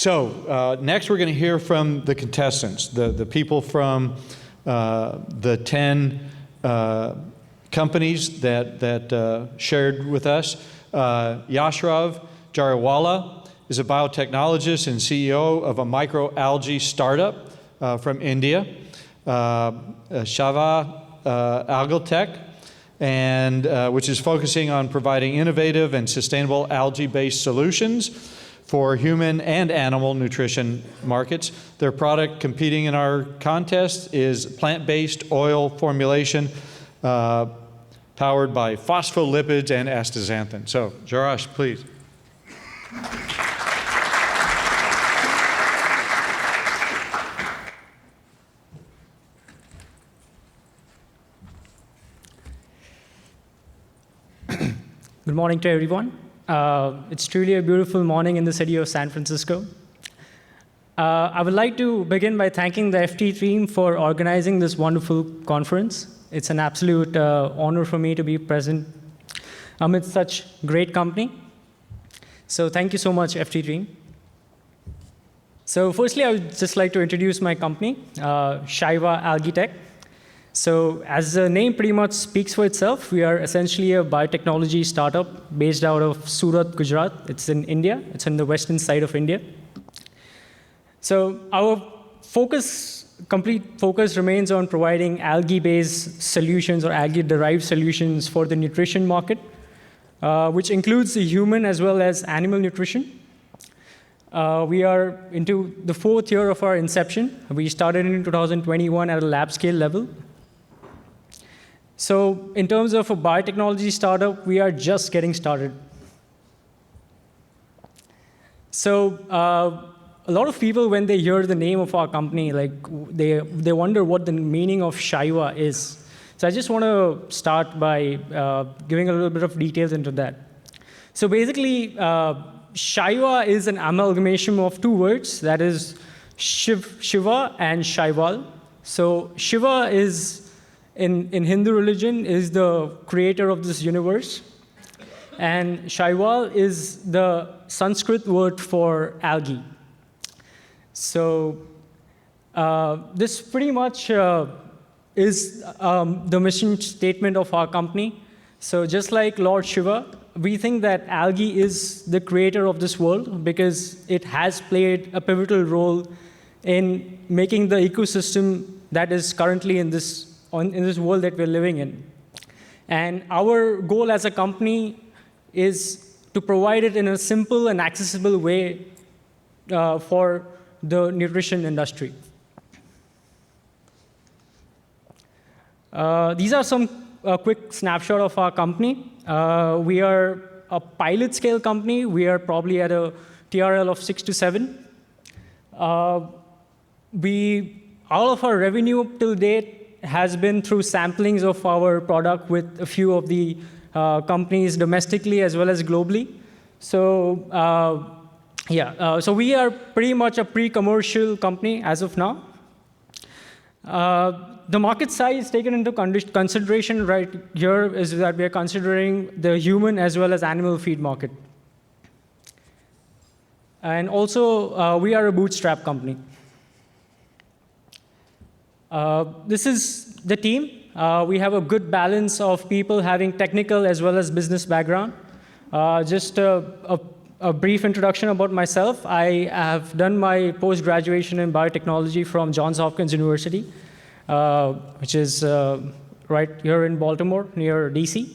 Next we're going to hear from the contestants, the people from the 10 companies that shared with us. Yashraj Jariwala is a biotechnologist and CEO of a microalgae startup from India. Shaivaa Algaetech, which is focusing on providing innovative and sustainable algae-based solutions for human and animal nutrition markets. Their product competing in our contest is plant-based oil formulation powered by phospholipids and astaxanthin. So, Jarash, please. Good morning to everyone. It's truly a beautiful morning in the city of San Francisco. I would like to begin by thanking the F3 team for organizing this wonderful conference. It's an absolute honor for me to be present amidst such great company. So thank you so much, F3 team. So firstly, I would just like to introduce my company, Shaivaa Algaetech. So as the name pretty much speaks for itself, we are essentially a biotechnology startup based out of Surat, Gujarat. It's in India. It's in the western side of India. So our complete focus remains on providing algae-based solutions or algae-derived solutions for the nutrition market, which includes the human as well as animal nutrition. We are into the 4th year of our inception. We started in 2021 at a lab scale level. So in terms of a biotechnology startup, we are just getting started. So a lot of people, when they hear the name of our company, they wonder what the meaning of Shaivaa is. So I just want to start by giving a little bit of details into that. So basically, Shaivaa is an amalgamation of 2 words, that is Shiva and Shaival. So Shiva is, in Hindu religion, is the creator of this universe. And Shaival is the Sanskrit word for algae. So this pretty much is the mission statement of our company. So just like Lord Shiva, we think that algae is the creator of this world because it has played a pivotal role in making the ecosystem that is currently in this world that we're living in. And our goal as a company is to provide it in a simple and accessible way for the nutrition industry. These are some quick snapshot of our company. We are a pilot scale company. We are probably at a TRL of 6 to 7. All of our revenue till date has been through samplings of our product with a few of the companies domestically as well as globally. So so we are pretty much a pre-commercial company as of now. The market size taken into consideration right here is that we are considering the human as well as animal feed market. And also, we are a bootstrap company. This is the team. We have a good balance of people having technical as well as business background. Just a brief introduction about myself. I have done my post-graduation in biotechnology from Johns Hopkins University, which is right here in Baltimore, near DC.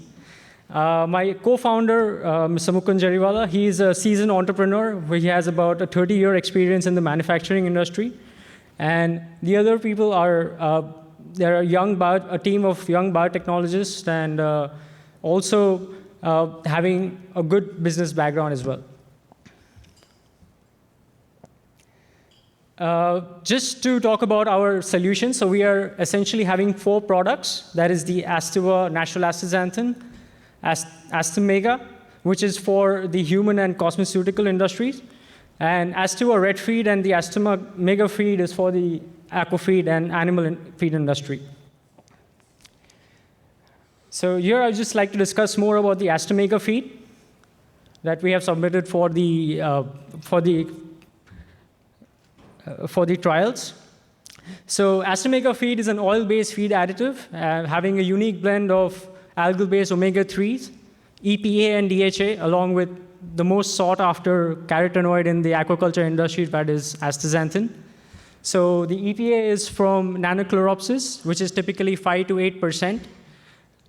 My co-founder, Mr. Yashraj Jariwala, he is a seasoned entrepreneur. He has about a 30-year experience in the manufacturing industry. And the other people are, they're a team of young biotechnologists and also having a good business background as well. Just to talk about our solution, so we are essentially having 4 products. That is the Astiva Natural Astaxanthin, Astamega, which is for the human and cosmeceutical industries, and Astiva Red Feed and the Astamega Feed is for the aquafeed and animal feed industry. So here I'd just like to discuss more about the Astamega Feed that we have submitted for the for the trials. So Astomega feed is an oil-based feed additive, having a unique blend of algal-based omega-3s, EPA and DHA, along with the most sought-after carotenoid in the aquaculture industry, that is astaxanthin. So the EPA is from Nanochloropsis, which is typically 5 to 8%.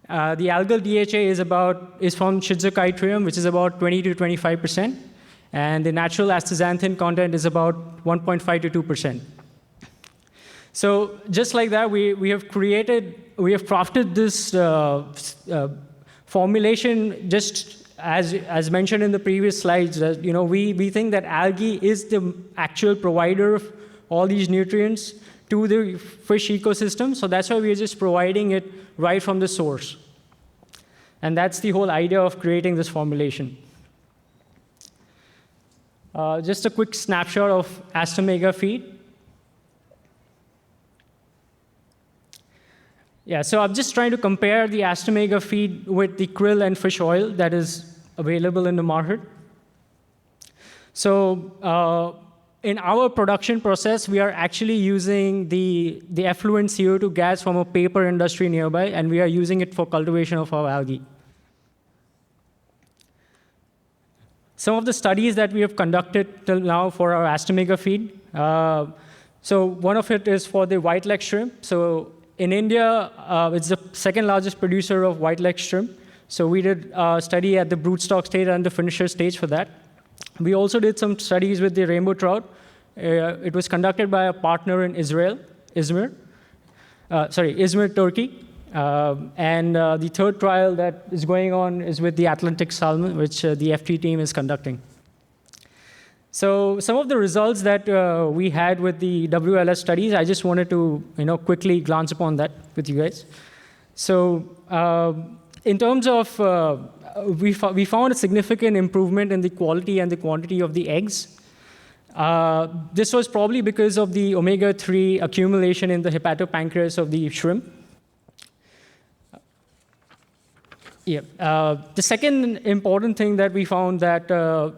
The algal DHA is from Schizochytrium, which is about 20 to 25%. And the natural astaxanthin content is about 1.5 to 2%. So just like that, we have crafted this formulation just as mentioned in the previous slides. We think that algae is the actual provider of all these nutrients to the fish ecosystem. So that's why we're just providing it right from the source. And that's the whole idea of creating this formulation. Just a quick snapshot of Astomega feed. Yeah, so I'm just trying to compare the Astomega feed with the krill and fish oil that is available in the market. So in our production process, we are actually using the effluent CO2 gas from a paper industry nearby, and we are using it for cultivation of our algae. Some of the studies that we have conducted till now for our Astomega feed. So one of it is for the white leg shrimp. So in India, it's the second largest producer of white leg shrimp. So we did a study at the broodstock stage and the finisher stage for that. We also did some studies with the rainbow trout. It was conducted by a partner in Izmir, Turkey. And the third trial that is going on is with the Atlantic salmon, which the F3 team is conducting. So some of the results that we had with the WLS studies, I just wanted to quickly glance upon that with you guys. So in terms of, we found a significant improvement in the quality and the quantity of the eggs. This was probably because of the omega-3 accumulation in the hepatopancreas of the shrimp. Yeah. The second important thing that we found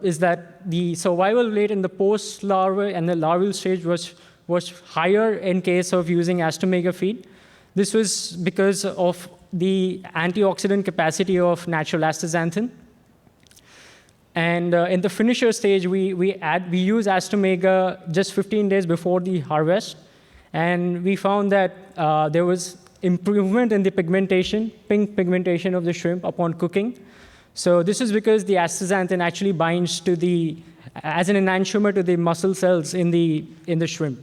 is that the survival rate in the post-larva and the larval stage was higher in case of using Astomega feed. This was because of the antioxidant capacity of natural astaxanthin. And in the finisher stage, we use Astomega just 15 days before the harvest. And we found that there was improvement in the pigmentation, pink pigmentation of the shrimp upon cooking. So this is because the astaxanthin actually binds to as an enantiomer to the muscle cells in the shrimp.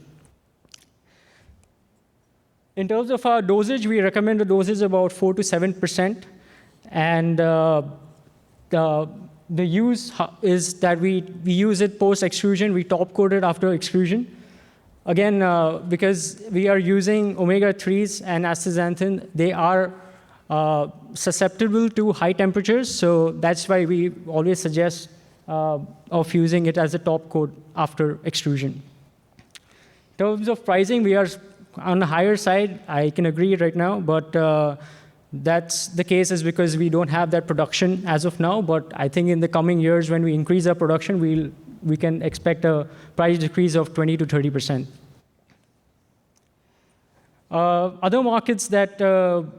In terms of our dosage, we recommend a dosage about 4 to 7%. And the use is that we use it post-extrusion. We top coat it after extrusion. Again, because we are using omega-3s and astaxanthin, they are susceptible to high temperatures. So that's why we always suggest of using it as a top coat after extrusion. In terms of pricing, we are on the higher side. I can agree right now, but that's the case is because we don't have that production as of now. But I think in the coming years, when we increase our production, we can expect a price decrease of 20 to 30%. Other markets that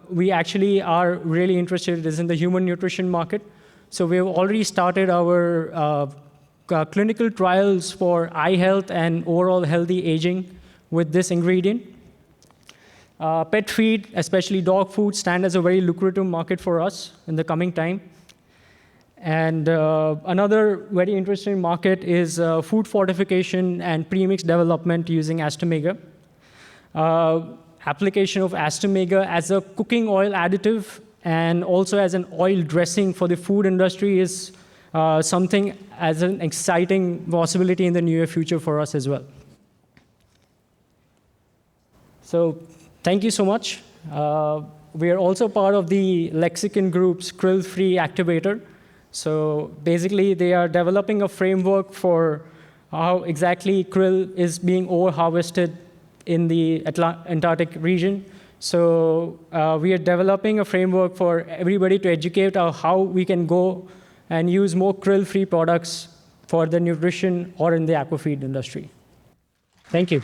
we actually are really interested in is in the human nutrition market. So we have already started our clinical trials for eye health and overall healthy aging with this ingredient. Pet feed, especially dog food, stand as a very lucrative market for us in the coming time. And another very interesting market is food fortification and premix development using Astomega. Application of Astomega as a cooking oil additive and also as an oil dressing for the food industry is something as an exciting possibility in the near future for us as well. So thank you so much. We are also part of the Lexicon Group's krill-free activator. So basically, they are developing a framework for how exactly krill is being over-harvested in the Antarctic region. So we are developing a framework for everybody to educate how we can go and use more krill-free products for the nutrition or in the aquafeed industry. Thank you.